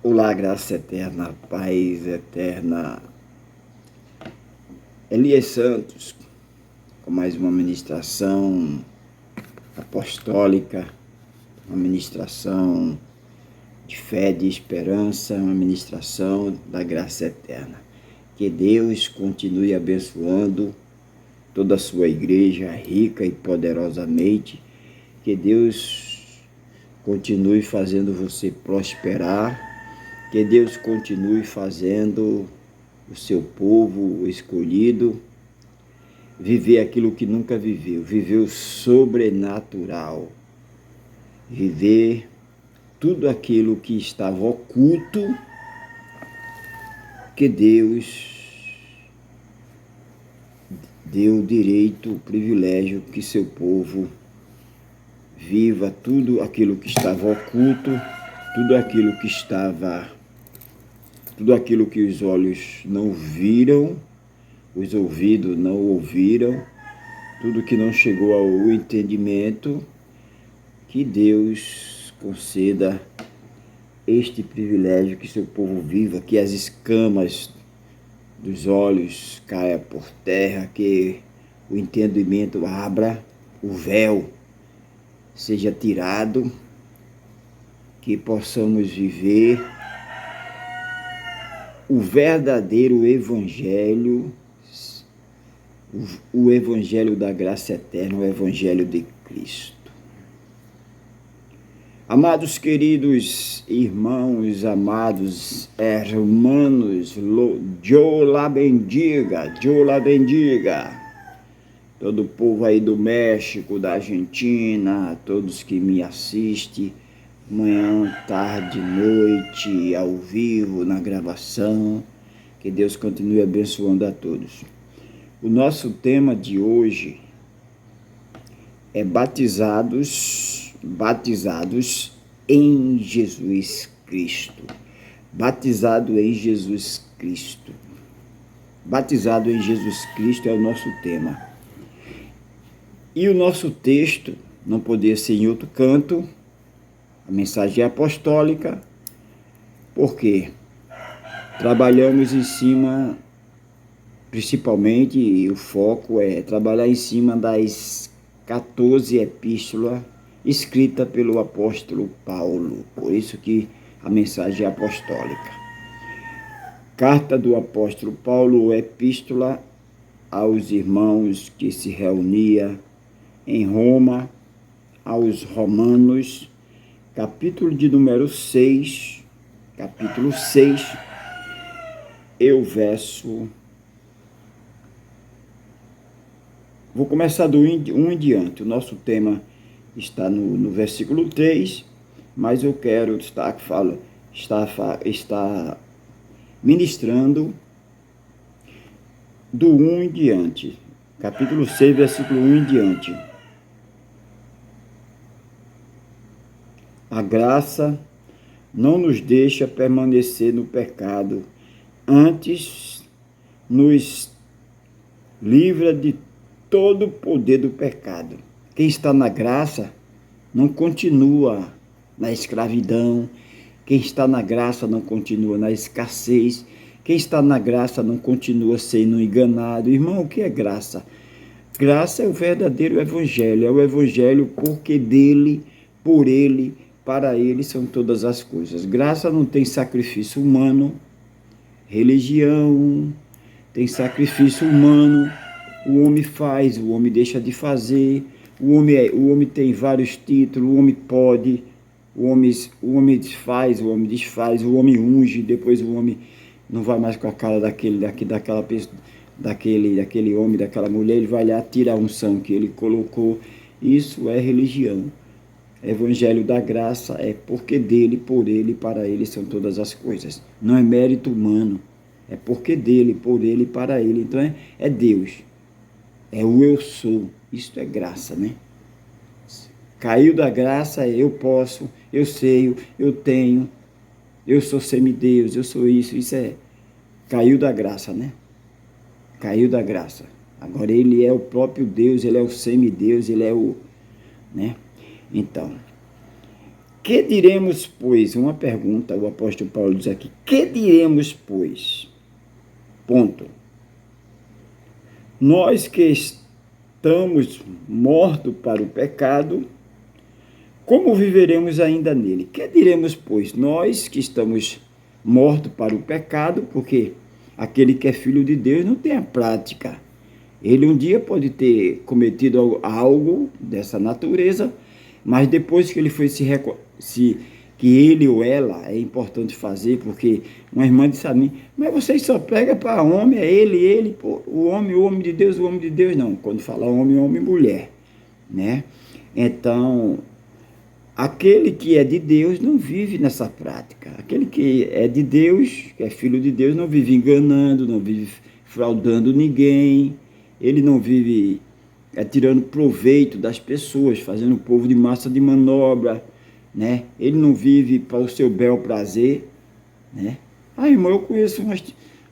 Olá, graça eterna, paz eterna. Elias Santos, com mais uma ministração apostólica, uma ministração de fé, de esperança, uma ministração da graça eterna. Que Deus continue abençoando toda a sua igreja rica e poderosamente. Que Deus continue fazendo você prosperar. Que Deus continue fazendo o seu povo escolhido viver aquilo que nunca viveu, viver o sobrenatural, viver tudo aquilo que estava oculto, que Deus deu o direito, o privilégio que seu povo viva tudo aquilo que estava oculto, tudo aquilo que os olhos não viram, os ouvidos não ouviram, tudo que não chegou ao entendimento, que Deus conceda este privilégio, que seu povo viva, que as escamas dos olhos caia por terra, que o entendimento abra, o véu seja tirado, que possamos viver o verdadeiro evangelho, o evangelho da graça eterna, o evangelho de Cristo. Amados queridos irmãos, amados hermanos, Deus la bendiga, todo o povo aí do México, da Argentina, todos que me assistem, manhã, tarde, noite, ao vivo, na gravação, que Deus continue abençoando a todos. O nosso tema de hoje é batizados em Jesus Cristo. Batizado em Jesus Cristo. Batizado em Jesus Cristo é o nosso tema. E o nosso texto não podia ser em outro canto, a mensagem apostólica, porque trabalhamos em cima, principalmente, e o foco é trabalhar em cima das 14 epístolas escritas pelo apóstolo Paulo. Por isso que a mensagem é apostólica. Carta do apóstolo Paulo, epístola aos irmãos que se reuniam em Roma, aos romanos, capítulo de número 6, capítulo 6, e o verso... Vou começar do 1 em diante. O nosso tema está no versículo 3, mas eu quero estar ministrando do 1 em diante. Capítulo 6, versículo 1 em diante. A graça não nos deixa permanecer no pecado, antes nos livra de todo o poder do pecado. Quem está na graça não continua na escravidão, quem está na graça não continua na escassez, quem está na graça não continua sendo enganado. Irmão, o que é graça? Graça é o verdadeiro evangelho, é o evangelho porque dele, por ele, para ele são todas as coisas. Graça não tem sacrifício humano, religião tem sacrifício humano, o homem faz, o homem deixa de fazer, o homem tem vários títulos, o homem pode, o homem desfaz, o homem desfaz, o homem unge, depois o homem não vai mais com a cara daquela pessoa, daquele homem, daquela mulher, ele vai lá tirar a unção que ele colocou. Isso é religião. Evangelho da graça é porque dele, por ele, para ele são todas as coisas. Não é mérito humano, é porque dele, por ele, para ele. Então é Deus. É o eu sou, isto é graça, né? Caiu da graça, eu posso, eu sei, eu tenho, eu sou semideus, eu sou isso é, caiu da graça, né? Caiu da graça. Agora ele é o próprio Deus, ele é o semideus, ele é o, né? Então, Que diremos, pois? Uma pergunta, o apóstolo Paulo diz aqui. Que diremos, pois? Ponto. Nós que estamos mortos para o pecado, como viveremos ainda nele? Que diremos, pois? Nós que estamos mortos para o pecado, porque aquele que é filho de Deus não tem a prática. Ele um dia pode ter cometido algo dessa natureza, mas depois que ele foi que ele ou ela é importante fazer, porque uma irmã disse a mim, mas vocês só pregam para homem, é ele, pô, o homem de Deus, o homem de Deus, não. Quando fala homem, homem e mulher, né? Então, aquele que é de Deus não vive nessa prática. Aquele que é de Deus, que é filho de Deus, não vive enganando, não vive fraudando ninguém, ele não vive tirando proveito das pessoas, fazendo o povo de massa de manobra, né? Ele não vive para o seu bel prazer, né? Irmão, eu conheço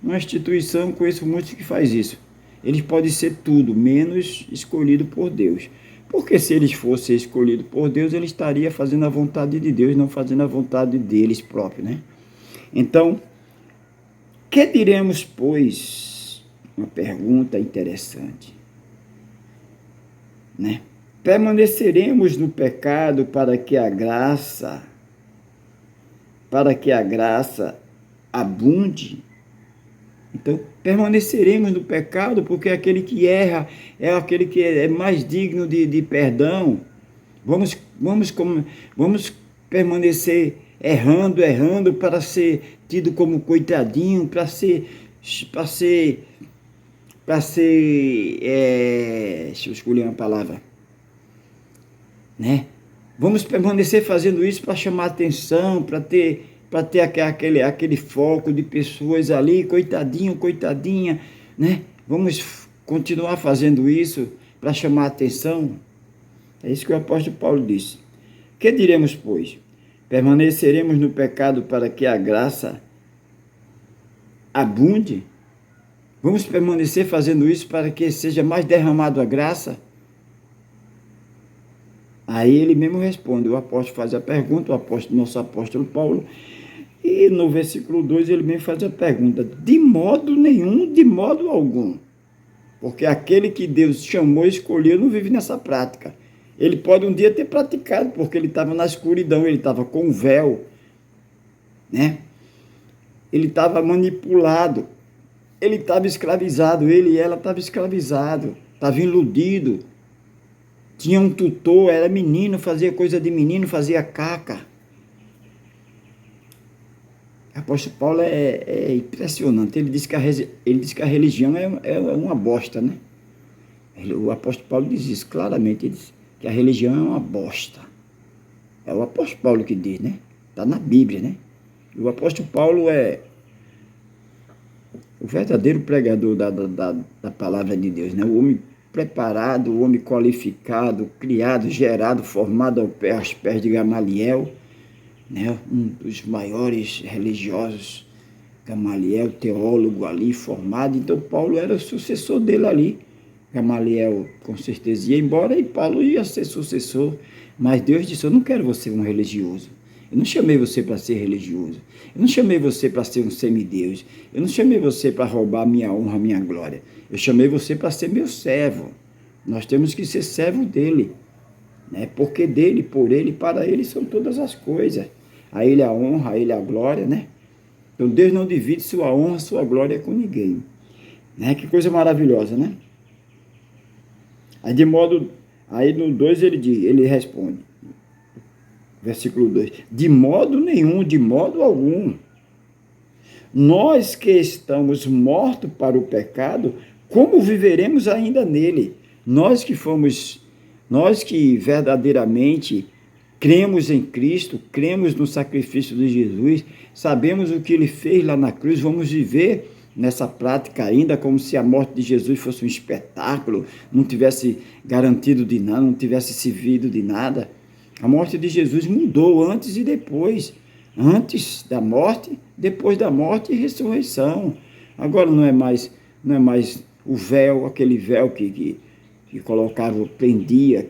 uma instituição, conheço muitos que faz isso. Eles podem ser tudo, menos escolhido por Deus. Porque se eles fossem escolhidos por Deus, eles estariam fazendo a vontade de Deus, não fazendo a vontade deles próprios, né? Então, que diremos, pois? Uma pergunta interessante, né? Permaneceremos no pecado para que a graça abunde? Então, permaneceremos no pecado porque aquele que erra é aquele que é mais digno de perdão. Vamos permanecer errando para ser tido como coitadinho, deixa eu escolher uma palavra, né? Vamos permanecer fazendo isso para chamar atenção, para ter aquele foco de pessoas ali, coitadinho, coitadinha, né? Vamos continuar fazendo isso para chamar atenção? É isso que o apóstolo Paulo disse. Que diremos, pois? Permaneceremos no pecado para que a graça abunde? Vamos permanecer fazendo isso para que seja mais derramado a graça? Aí ele mesmo responde, o apóstolo faz a pergunta, nosso apóstolo Paulo, e no versículo 2 ele mesmo faz a pergunta, de modo nenhum, de modo algum. Porque aquele que Deus chamou e escolheu não vive nessa prática. Ele pode um dia ter praticado, porque ele estava na escuridão, ele estava com véu, né? Ele estava manipulado, ele estava escravizado, ele e ela estavam escravizados, estava iludido. Tinha um tutor, era menino, fazia coisa de menino, fazia caca. O apóstolo Paulo é impressionante. Ele diz que a religião é uma bosta, né? O apóstolo Paulo diz isso claramente. Ele diz que a religião é uma bosta. É o apóstolo Paulo que diz, né? Está na Bíblia, né? E o apóstolo Paulo é o verdadeiro pregador da palavra de Deus, né? O homem preparado, o homem qualificado, criado, gerado, formado aos pés de Gamaliel, né? Um dos maiores religiosos, Gamaliel, teólogo ali, formado. Então Paulo era o sucessor dele ali. Gamaliel com certeza ia embora e Paulo ia ser sucessor. Mas Deus disse, eu não quero você um religioso. Eu não chamei você para ser religioso. Eu não chamei você para ser um semideus. Eu não chamei você para roubar a minha honra, a minha glória. Eu chamei você para ser meu servo. Nós temos que ser servo dele, né? Porque dele, por ele, para ele são todas as coisas. A ele a honra, a ele a glória, né? Então Deus não divide sua honra, sua glória com ninguém, né? Que coisa maravilhosa, né? Aí no 2 ele responde, versículo 2, de modo nenhum, de modo algum. Nós que estamos mortos para o pecado, como viveremos ainda nele? Nós que verdadeiramente cremos em Cristo, cremos no sacrifício de Jesus, sabemos o que ele fez lá na cruz, vamos viver nessa prática ainda como se a morte de Jesus fosse um espetáculo, não tivesse garantido de nada, não tivesse servido de nada. A morte de Jesus mudou antes e depois. Antes da morte, depois da morte e ressurreição. Agora não é mais o véu, aquele véu que colocava, prendia,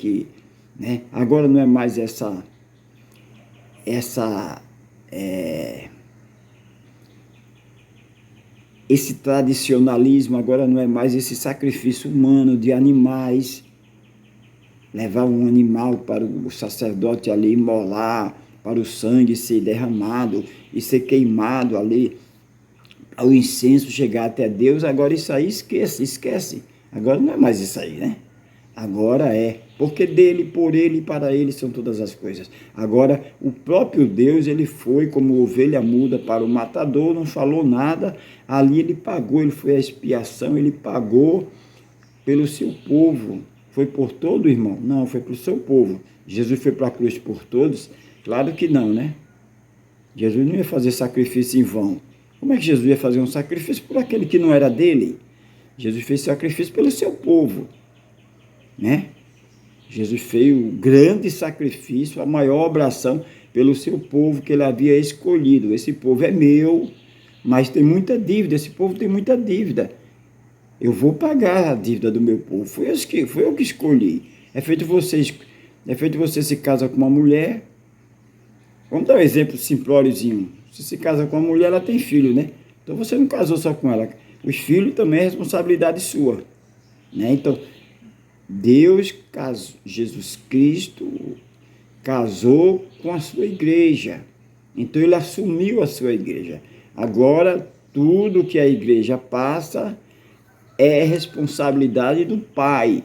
né? Agora não é mais esse tradicionalismo, agora não é mais esse sacrifício humano de animais, levar um animal para o sacerdote ali imolar, para o sangue ser derramado e ser queimado ali, o incenso chegar até Deus. Agora isso aí esquece. Agora não é mais isso aí, né? Agora é, porque dele, por ele e para ele são todas as coisas. Agora, o próprio Deus, ele foi como ovelha muda para o matador, não falou nada, ali ele pagou, ele foi a expiação, ele pagou pelo seu povo. Foi por todo, irmão? Não, foi pelo seu povo. Jesus foi para a cruz por todos? Claro que não, né? Jesus não ia fazer sacrifício em vão. Como é que Jesus ia fazer um sacrifício por aquele que não era dele? Jesus fez sacrifício pelo seu povo, né? Jesus fez o grande sacrifício, a maior obração pelo seu povo que ele havia escolhido. Esse povo é meu, mas tem muita dívida, esse povo tem muita dívida. Eu vou pagar a dívida do meu povo, foi eu que escolhi. É feito você se casa com uma mulher, vamos dar um exemplo simplóriozinho. Você se casa com uma mulher, ela tem filho, né? Então você não casou só com ela, os filhos também é responsabilidade sua, né? Então, Deus, Jesus Cristo, casou com a sua igreja. Então, ele assumiu a sua igreja. Agora, tudo que a igreja passa é responsabilidade do pai,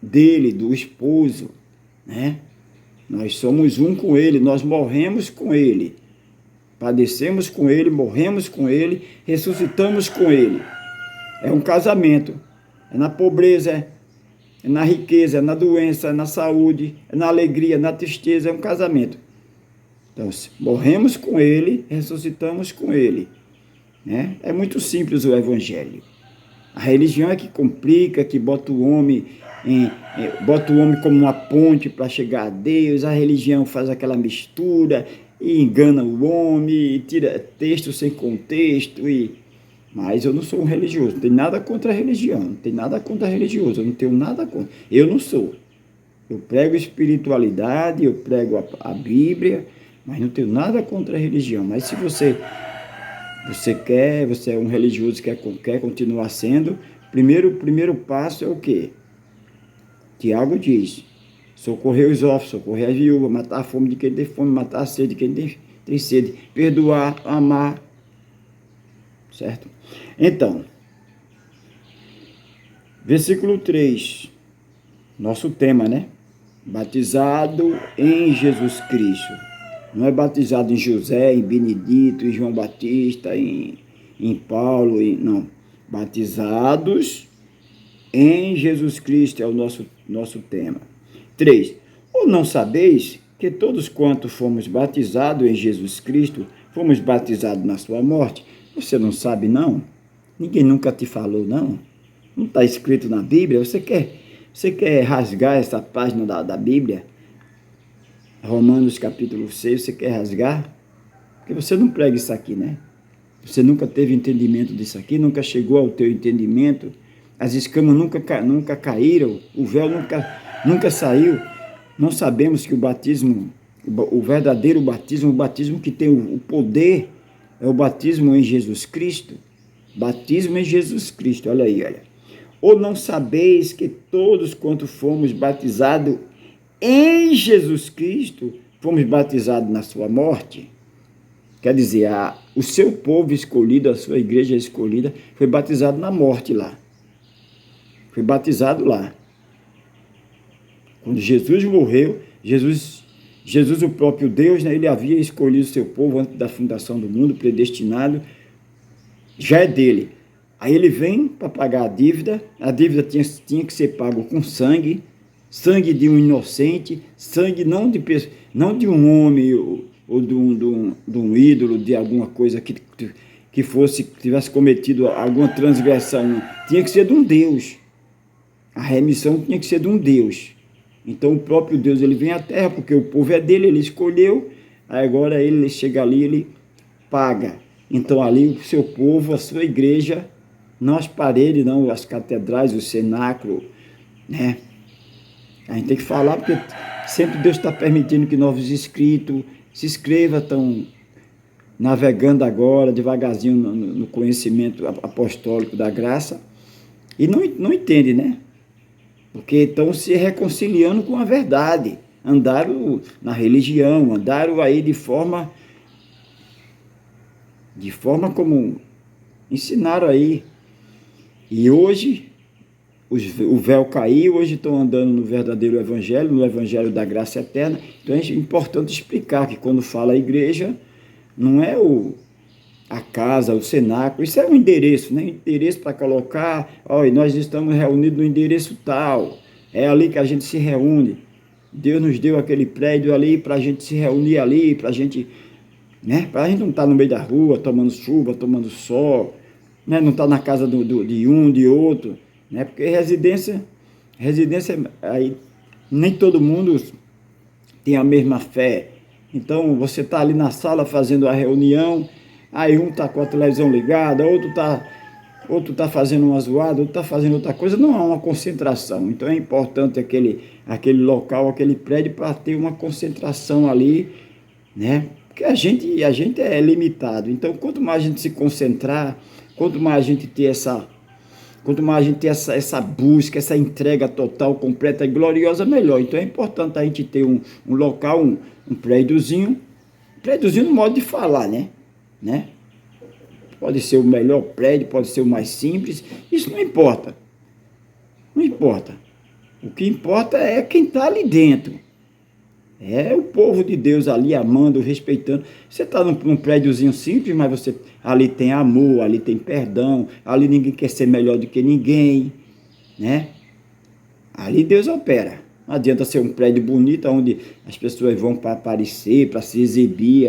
dele, do esposo, né? Nós somos um com ele, nós morremos com ele, padecemos com ele, morremos com ele, ressuscitamos com ele. É um casamento, é na pobreza, é na riqueza, é na doença, é na saúde, é na alegria, na tristeza, é um casamento. Então, morremos com ele, ressuscitamos com ele, né? É muito simples o evangelho. A religião é que complica, que bota o homem como uma ponte para chegar a Deus. A religião faz aquela mistura e engana o homem, e tira texto sem contexto. Mas eu não sou um religioso, não tenho nada contra a religião, não tenho nada contra a religioso, eu não tenho nada contra. Eu não sou. Eu prego espiritualidade, eu prego a Bíblia, mas não tenho nada contra a religião. Mas se você é um religioso que quer continuar sendo, primeiro passo é o quê? Tiago diz: socorrer os órfãos, socorrer as viúvas, matar a fome de quem tem fome, matar a sede de quem tem sede, perdoar, amar, certo? Então, versículo 3, nosso tema, né? Batizado em Jesus Cristo. Não é batizado em José, em Benedito, em João Batista, em Paulo, não. Batizados em Jesus Cristo é o nosso tema. 3. Ou não sabeis que todos quanto fomos batizados em Jesus Cristo, fomos batizados na sua morte? Você não sabe, não? Ninguém nunca te falou, não? Não está escrito na Bíblia? Você quer rasgar essa página da Bíblia? Romanos capítulo 6, você quer rasgar? Porque você não prega isso aqui, né? Você nunca teve entendimento disso aqui, nunca chegou ao teu entendimento, as escamas nunca caíram, o véu nunca saiu. Não sabemos que o batismo, o verdadeiro batismo, o batismo que tem o poder, é o batismo em Jesus Cristo. Batismo em Jesus Cristo, olha aí, olha. Ou não sabeis que todos quanto fomos batizados em Jesus Cristo, fomos batizados na sua morte? Quer dizer, o seu povo escolhido, a sua igreja escolhida, foi batizado na morte lá. Foi batizado lá. Quando Jesus morreu, Jesus, o próprio Deus, né, ele havia escolhido o seu povo antes da fundação do mundo, predestinado, já é dele. Aí ele vem para pagar a dívida tinha que ser pago com sangue de um inocente, sangue não de um homem ou de um ídolo, de alguma coisa que tivesse cometido alguma transgressão, não. Tinha que ser de um Deus. A remissão tinha que ser de um Deus. Então o próprio Deus, ele vem à terra, porque o povo é dele, ele escolheu, aí agora ele chega ali, ele paga. Então ali o seu povo, a sua igreja, não as paredes, não as catedrais, o cenáculo, né? A gente tem que falar, porque sempre Deus está permitindo que novos inscritos, Se inscreva, estão navegando agora, devagarzinho, no conhecimento apostólico da graça, e não entende, né? Porque estão se reconciliando com a verdade, andaram na religião, andaram aí de forma como ensinaram aí. E hoje o véu caiu, hoje estão andando no verdadeiro evangelho, no evangelho da graça eterna. Então é importante explicar que quando fala a igreja, não é a casa, o cenáculo, isso é um endereço, né? Endereço para colocar, olha, nós estamos reunidos no endereço tal, é ali que a gente se reúne. Deus nos deu aquele prédio ali para a gente se reunir ali, para a gente, né? Para a gente não estar no meio da rua, tomando chuva, tomando sol, né? Não estar na casa de um, de outro, né? Porque residência aí, nem todo mundo tem a mesma fé. Então, você está ali na sala fazendo a reunião, aí um está com a televisão ligada, outro tá fazendo uma zoada, outro está fazendo outra coisa, não há uma concentração. Então, é importante aquele local, aquele prédio, para ter uma concentração ali, né? Porque a gente é limitado. Então, quanto mais a gente se concentrar, quanto mais a gente ter essa busca, essa entrega total, completa e gloriosa, melhor. Então é importante a gente ter um local, um prédiozinho no modo de falar, né? Pode ser o melhor prédio, pode ser o mais simples, isso não importa. Não importa. O que importa é quem está ali dentro. É o povo de Deus ali amando, respeitando. Você está num prédiozinho simples, mas você ali tem amor, ali tem perdão, ali ninguém quer ser melhor do que ninguém, né? Ali Deus opera. Não adianta ser um prédio bonito, onde as pessoas vão para aparecer, para se exibir,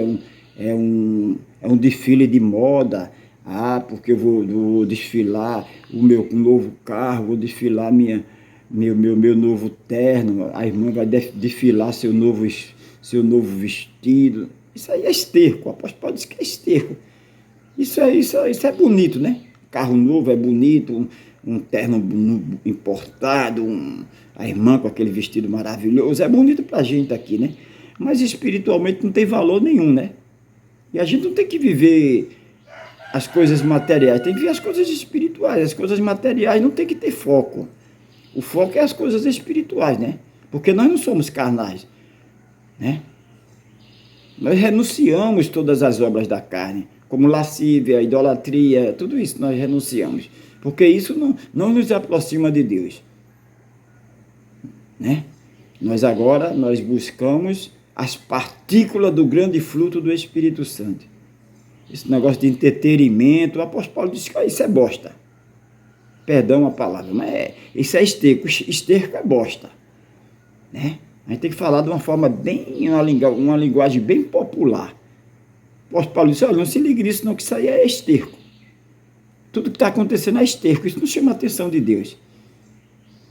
é um desfile de moda. Ah, porque eu vou desfilar o meu novo carro, vou desfilar meu novo terno, a irmã vai desfilar seu novo vestido. Isso aí é esterco, o apóstolo Paulo diz que é esterco. Isso é bonito, né? Carro novo é bonito, um terno importado, a irmã com aquele vestido maravilhoso, é bonito pra gente aqui, né? Mas espiritualmente não tem valor nenhum, né? E a gente não tem que viver as coisas materiais, tem que ver as coisas espirituais. As coisas materiais não tem que ter foco. O foco é as coisas espirituais, né? Porque nós não somos carnais, né? Nós renunciamos todas as obras da carne, como lascívia, idolatria, tudo isso nós renunciamos. Porque isso não nos aproxima de Deus, né? Nós buscamos as partículas do grande fruto do Espírito Santo. Esse negócio de entretenimento, o apóstolo Paulo disse que isso é bosta. Perdão a palavra, mas isso é esterco. Esterco é bosta, né? A gente tem que falar de uma forma uma linguagem bem popular. O apóstolo Paulo disse, olha, não se ligue nisso não, que isso aí é esterco. Tudo que está acontecendo é esterco, isso não chama a atenção de Deus.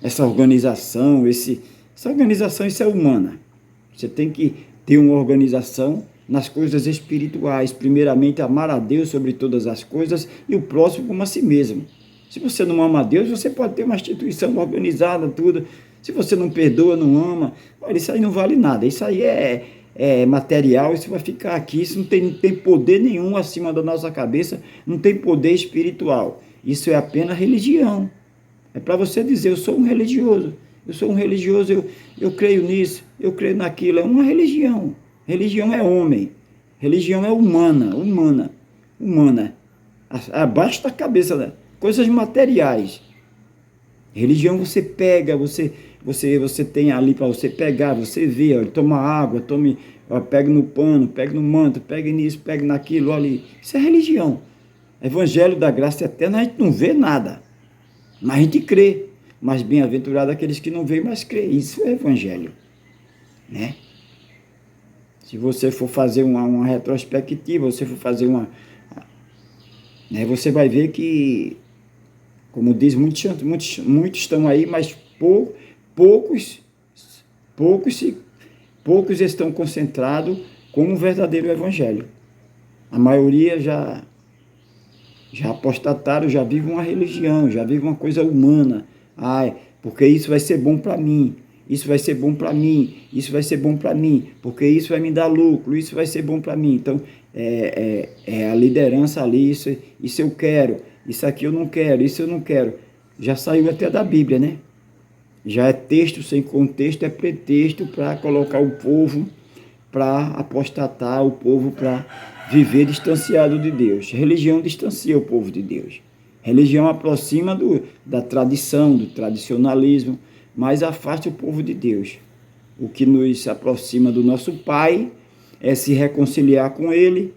Essa organização, isso é humana. Você tem que ter uma organização nas coisas espirituais. Primeiramente, amar a Deus sobre todas as coisas e o próximo como a si mesmo. Se você não ama a Deus, você pode ter uma instituição organizada, tudo. Se você não perdoa, não ama, olha, isso aí não vale nada. Isso aí é material, isso vai ficar aqui, isso não tem poder nenhum acima da nossa cabeça, não tem poder espiritual. Isso é apenas religião. É para você dizer, eu sou um religioso, eu creio nisso, eu creio naquilo. É uma religião. Religião é homem, religião é humana. Abaixo da cabeça, né? Coisas materiais. Religião você pega, você tem ali para você pegar, você vê, olha, toma água, pega no pano, pega no manto, pega nisso, pega naquilo, olha. Isso é religião. Evangelho da graça eterna, a gente não vê nada, mas a gente crê. Mas bem-aventurado aqueles que não veem, mas crê. Isso é evangelho, né? Se você for fazer uma retrospectiva, você for fazer né, você vai ver que, como diz, muitos estão aí, mas poucos estão concentrados como um verdadeiro evangelho. A maioria já apostataram, já vive uma religião, já vive uma coisa humana. Porque isso vai ser bom para mim. isso vai ser bom para mim, isso vai ser bom para mim, porque isso vai me dar lucro, isso vai ser bom para mim. Então, a liderança ali, isso eu quero, isso aqui eu não quero, isso eu não quero. Já saiu até da Bíblia, né? Já é texto sem contexto, é pretexto para colocar o povo, para apostatar o povo, para viver distanciado de Deus. Religião distancia o povo de Deus. Religião aproxima da tradição, do tradicionalismo, mas afasta o povo de Deus. O que nos aproxima do nosso Pai é se reconciliar com Ele.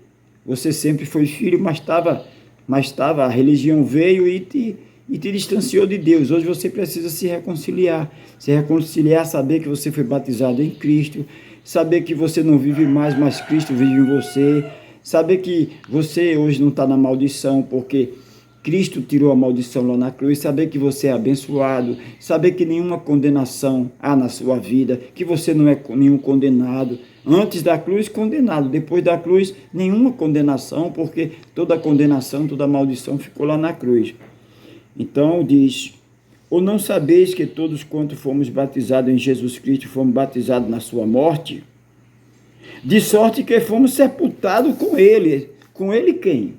Você sempre foi filho, mas a religião veio e te distanciou de Deus. Hoje você precisa se reconciliar, saber que você foi batizado em Cristo, saber que você não vive mais, mas Cristo vive em você, saber que você hoje não está na maldição, porque Cristo tirou a maldição lá na cruz, saber que você é abençoado, saber que nenhuma condenação há na sua vida, que você não é nenhum condenado. Antes da cruz, condenado. Depois da cruz, nenhuma condenação, porque toda condenação, toda maldição ficou lá na cruz. Então diz: ou não sabeis que todos quanto fomos batizados em Jesus Cristo, fomos batizados na sua morte? De sorte que fomos sepultados com Ele. Com Ele quem?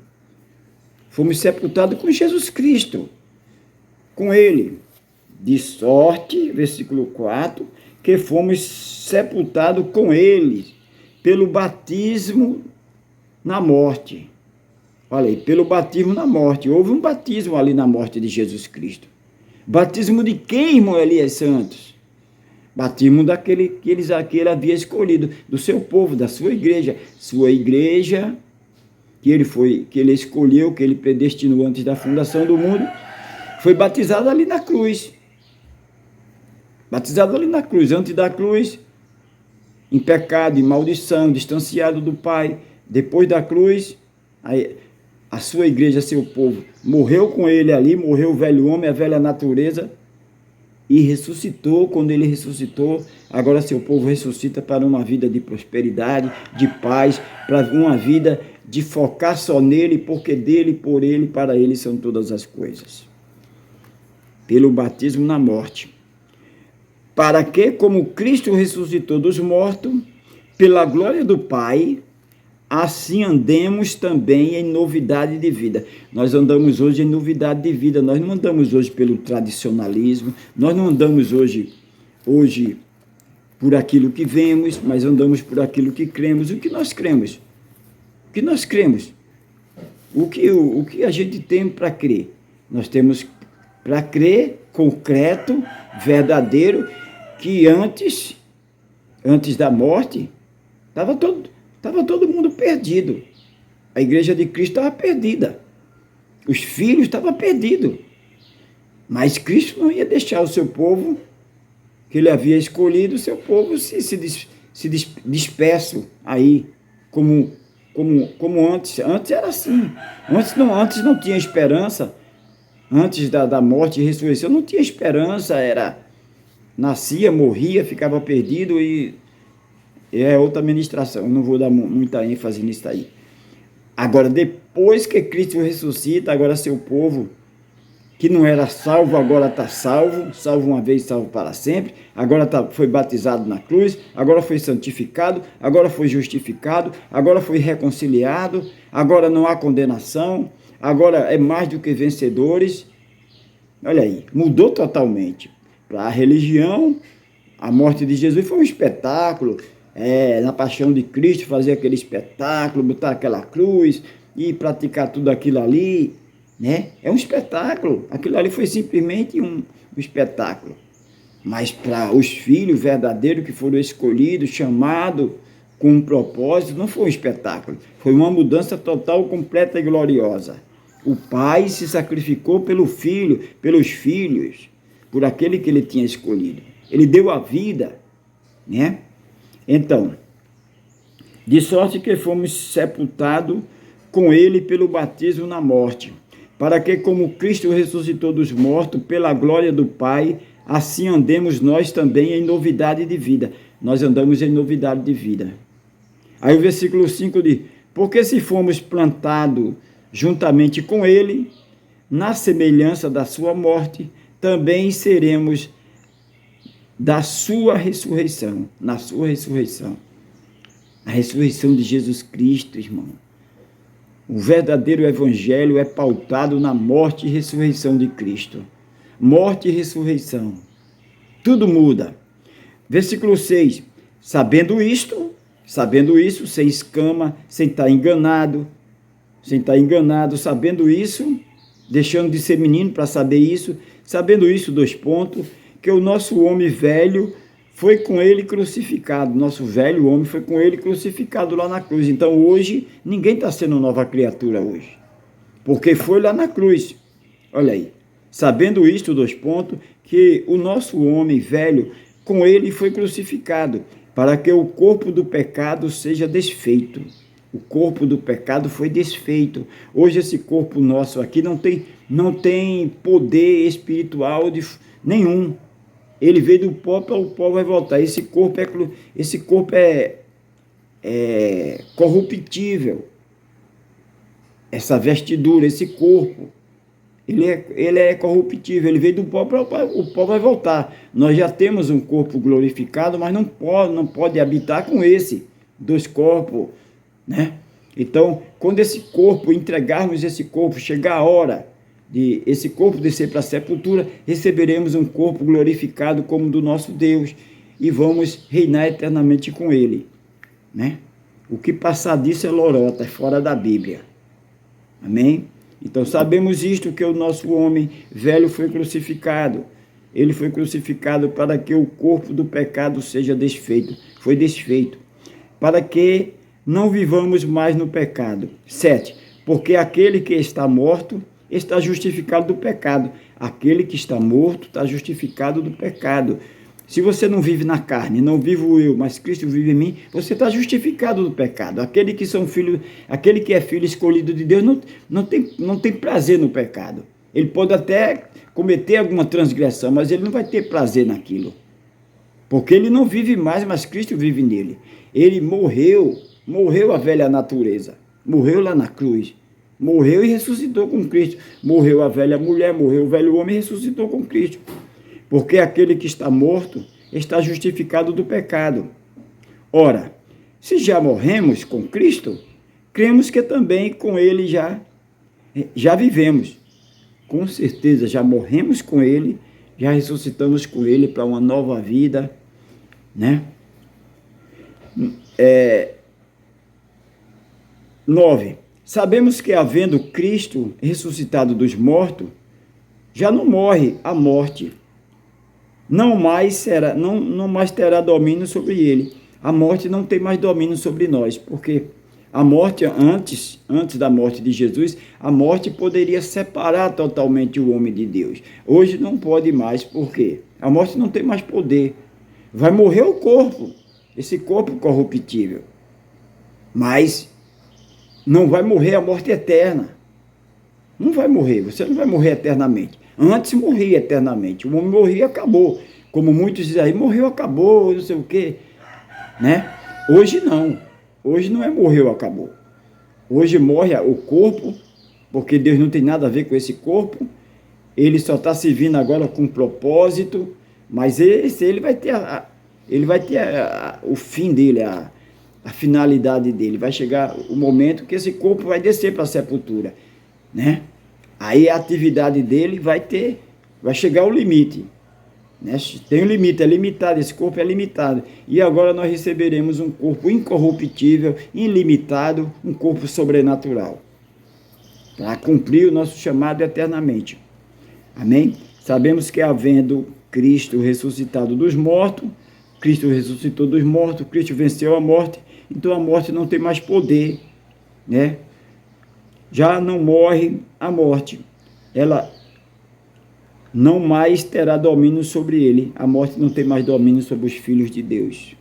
Fomos sepultados com Jesus Cristo, com Ele. De sorte, versículo 4, que fomos sepultados com Ele, pelo batismo na morte. Olha aí, pelo batismo na morte. Houve um batismo ali na morte de Jesus Cristo. Batismo de quem, irmão Elias Santos? Batismo daquele que ele havia escolhido, do seu povo, da sua igreja. Sua igreja, que ele escolheu, que ele predestinou antes da fundação do mundo, foi batizado ali na cruz. Batizado ali na cruz, antes da cruz, em pecado, em maldição, distanciado do Pai. Depois da cruz, a sua igreja, seu povo, morreu com ele ali, morreu o velho homem, a velha natureza, e ressuscitou. Quando ele ressuscitou, agora seu povo ressuscita para uma vida de prosperidade, de paz, para uma vida de focar só nele, porque dele, por ele, para ele são todas as coisas. Pelo batismo na morte. Para que, como Cristo ressuscitou dos mortos, pela glória do Pai, assim andemos também em novidade de vida. Nós andamos hoje em novidade de vida. Nós não andamos hoje pelo tradicionalismo, nós não andamos hoje por aquilo que vemos, mas andamos por aquilo que cremos. O que nós cremos? O que nós cremos? O que a gente tem para crer? Nós temos para crer concreto, verdadeiro, que antes da morte, estava todo mundo perdido. A igreja de Cristo estava perdida. Os filhos estavam perdidos. Mas Cristo não ia deixar o seu povo, que ele havia escolhido, o seu povo se disperso aí, como antes. Antes era assim. Antes não tinha esperança. Antes da morte e ressurreição não tinha esperança. Nascia, morria, ficava perdido e é outra ministração. Não vou dar muita ênfase nisso aí. Agora, depois que Cristo ressuscita, agora seu povo, que não era salvo, agora está salvo uma vez, salvo para sempre, agora foi batizado na cruz, agora foi santificado, agora foi justificado, agora foi reconciliado, agora não há condenação, agora é mais do que vencedores. Olha aí, mudou totalmente. Para a religião, a morte de Jesus foi um espetáculo, na paixão de Cristo, fazer aquele espetáculo, botar aquela cruz e praticar tudo aquilo ali, né? É um espetáculo. Aquilo ali foi simplesmente um espetáculo. Mas para os filhos verdadeiros que foram escolhidos, chamados com um propósito, não foi um espetáculo. Foi uma mudança total, completa e gloriosa. O Pai se sacrificou pelo Filho, pelos filhos, por aquele que ele tinha escolhido. Ele deu a vida, né? Então, de sorte que fomos sepultados com ele pelo batismo na morte, para que, como Cristo ressuscitou dos mortos, pela glória do Pai, assim andemos nós também em novidade de vida. Nós andamos em novidade de vida. Aí o versículo 5 diz: porque se fomos plantados juntamente com ele, na semelhança da sua morte, também seremos da sua ressurreição, na sua ressurreição. A ressurreição de Jesus Cristo, irmão. O verdadeiro evangelho é pautado na morte e ressurreição de Cristo. Morte e ressurreição. Tudo muda. Versículo 6. Sabendo isso, sem escama, sem estar enganado, sabendo isso, deixando de ser menino para saber isso, sabendo isso, 2 pontos, que o nosso homem velho foi com ele crucificado. Nosso velho homem foi com ele crucificado lá na cruz. Então hoje, ninguém está sendo nova criatura hoje. Porque foi lá na cruz. Olha aí. Sabendo isto, 2 pontos, que o nosso homem velho com ele foi crucificado, para que o corpo do pecado seja desfeito. O corpo do pecado foi desfeito. Hoje esse corpo nosso aqui não tem poder espiritual nenhum. Ele veio do pó, para o pó vai voltar. Esse corpo é corruptível. Essa vestidura, esse corpo, ele é corruptível. Ele veio do pó, para o pó vai voltar. Nós já temos um corpo glorificado, mas não pode habitar com 2 corpos, né? Então, quando entregarmos esse corpo, chegar a hora de esse corpo descer para a sepultura, receberemos um corpo glorificado como do nosso Deus e vamos reinar eternamente com ele, né? O que passar disso é lorota, é fora da Bíblia. Amém? Então sabemos isto, que o nosso homem velho foi crucificado. Ele foi crucificado para que o corpo do pecado seja desfeito. Foi desfeito. Para que não vivamos mais no pecado. 7. Porque aquele que está morto está justificado do pecado. Aquele que está morto está justificado do pecado. Se você não vive na carne, não vivo eu, mas Cristo vive em mim, você está justificado do pecado. Aquele que é filho escolhido de Deus não tem prazer no pecado. Ele pode até cometer alguma transgressão, mas ele não vai ter prazer naquilo. Porque ele não vive mais, mas Cristo vive nele. Ele morreu a velha natureza, morreu lá na cruz. Morreu e ressuscitou com Cristo. Morreu a velha mulher, morreu o velho homem e ressuscitou com Cristo. Porque aquele que está morto está justificado do pecado. Ora, se já morremos com Cristo, cremos que também com ele já vivemos. Com certeza, já morremos com ele, já ressuscitamos com ele para uma nova vida, né? 9. Sabemos que, havendo Cristo ressuscitado dos mortos, já não morre a morte. Não mais terá domínio sobre ele. A morte não tem mais domínio sobre nós, porque a morte, antes da morte de Jesus, a morte poderia separar totalmente o homem de Deus. Hoje não pode mais, por quê? A morte não tem mais poder. Vai morrer o corpo, esse corpo corruptível. Mas não vai morrer a morte eterna. Não vai morrer, você não vai morrer eternamente. Antes morria eternamente, o homem morria e acabou. Como muitos dizem aí, morreu, acabou, não sei o quê, né? Hoje não. Hoje não é morreu, acabou. Hoje morre o corpo, porque Deus não tem nada a ver com esse corpo. Ele só está servindo agora com propósito, mas ele vai ter o fim dele, a finalidade dele. Vai chegar o momento que esse corpo vai descer para a sepultura, né? Aí a atividade dele vai chegar ao limite, né? Tem um limite, é limitado, esse corpo é limitado. E agora nós receberemos um corpo incorruptível, ilimitado, um corpo sobrenatural, para cumprir o nosso chamado eternamente. Amém? Sabemos que, havendo Cristo ressuscitado dos mortos, Cristo ressuscitou dos mortos, Cristo venceu a morte, então a morte não tem mais poder, né? Já não morre a morte, ela não mais terá domínio sobre ele. A morte não tem mais domínio sobre os filhos de Deus.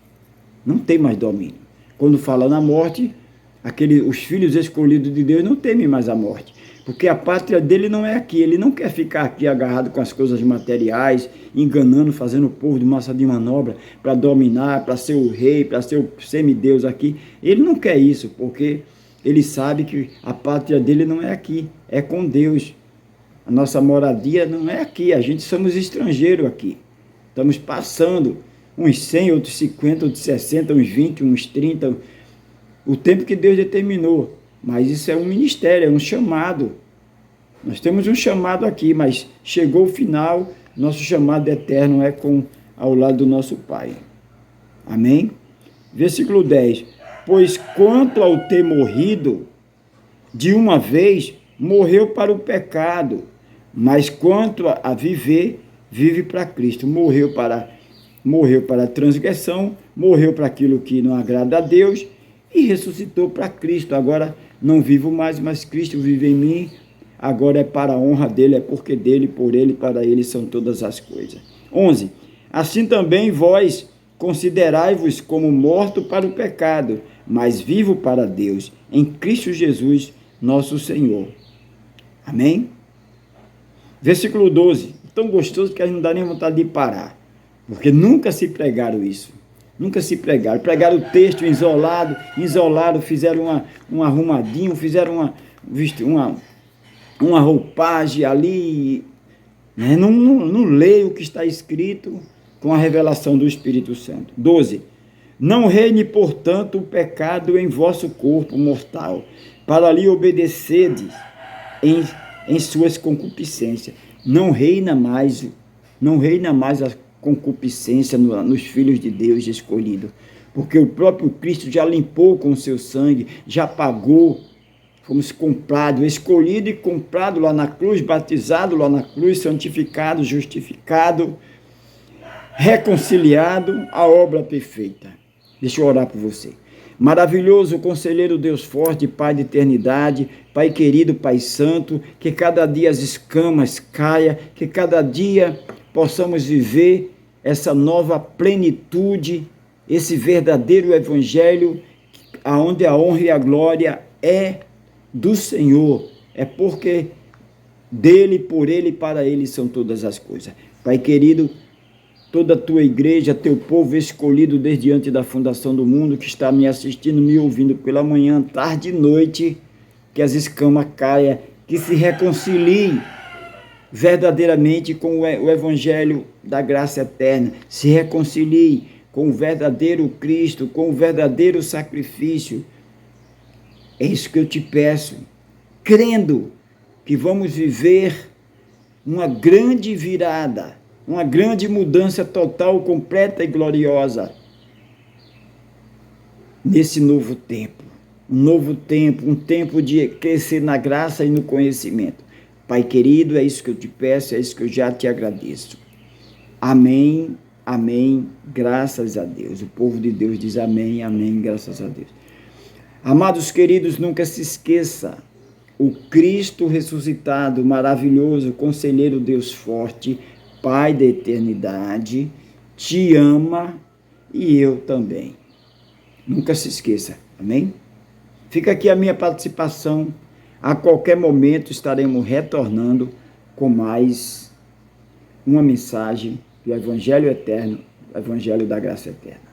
Não tem mais domínio. Quando fala na morte, os filhos escolhidos de Deus não temem mais a morte, porque a pátria dele não é aqui. Ele não quer ficar aqui agarrado com as coisas materiais, enganando, fazendo o povo de massa de manobra para dominar, para ser o rei, para ser o semideus aqui. Ele não quer isso, porque ele sabe que a pátria dele não é aqui, é com Deus. A nossa moradia não é aqui, a gente somos estrangeiros aqui. Estamos passando uns 100, outros 50, outros 60, uns 20, uns 30, o tempo que Deus determinou. Mas isso é um ministério, é um chamado. Nós temos um chamado aqui, mas chegou o final, nosso chamado eterno é ao lado do nosso Pai. Amém? Versículo 10. Pois quanto ao ter morrido, de uma vez, morreu para o pecado, mas quanto a viver, vive para Cristo. Morreu para a transgressão, morreu para aquilo que não agrada a Deus e ressuscitou para Cristo. Agora não vivo mais, mas Cristo vive em mim. Agora é para a honra dele, é porque dele, por ele, para ele são todas as coisas. 11. Assim também vós considerai-vos como morto para o pecado, mas vivo para Deus, em Cristo Jesus, nosso Senhor. Amém? Versículo 12. Tão gostoso que a gente não dá nem vontade de parar, porque nunca se pregaram isso. Nunca se pregaram. Pregaram o texto isolado, fizeram um arrumadinho, fizeram uma roupagem ali, né? Não leio o que está escrito com a revelação do Espírito Santo. 12. Não reine, portanto, o pecado em vosso corpo mortal, para lhe obedecerdes em suas concupiscências. Não reina mais a concupiscência nos filhos de Deus escolhidos, porque o próprio Cristo já limpou com o seu sangue, já pagou. Fomos comprados, escolhido e comprado lá na cruz, batizado lá na cruz, santificado, justificado, reconciliado, a obra perfeita. Deixa eu orar por você. Maravilhoso conselheiro Deus forte, Pai de eternidade, Pai querido, Pai santo, que cada dia as escamas caia, que cada dia possamos viver essa nova plenitude, esse verdadeiro evangelho, aonde a honra e a glória é do Senhor, é porque dele, por ele e para ele são todas as coisas. Pai querido, toda a tua igreja, teu povo escolhido desde antes da fundação do mundo, que está me assistindo, me ouvindo pela manhã, tarde e noite, que as escamas caiam, que se reconciliem verdadeiramente com o evangelho da graça eterna, se reconcilie com o verdadeiro Cristo, com o verdadeiro sacrifício. É isso que eu te peço, crendo que vamos viver uma grande virada, uma grande mudança total, completa e gloriosa nesse novo tempo. Um novo tempo, um tempo de crescer na graça e no conhecimento. Pai querido, é isso que eu te peço, é isso que eu já te agradeço. Amém, amém, graças a Deus. O povo de Deus diz amém, amém, graças a Deus. Amados queridos, nunca se esqueça, o Cristo ressuscitado, maravilhoso, conselheiro Deus forte, Pai da eternidade, te ama e eu também. Nunca se esqueça, amém? Fica aqui a minha participação. A qualquer momento estaremos retornando com mais uma mensagem do Evangelho Eterno, o Evangelho da Graça Eterna.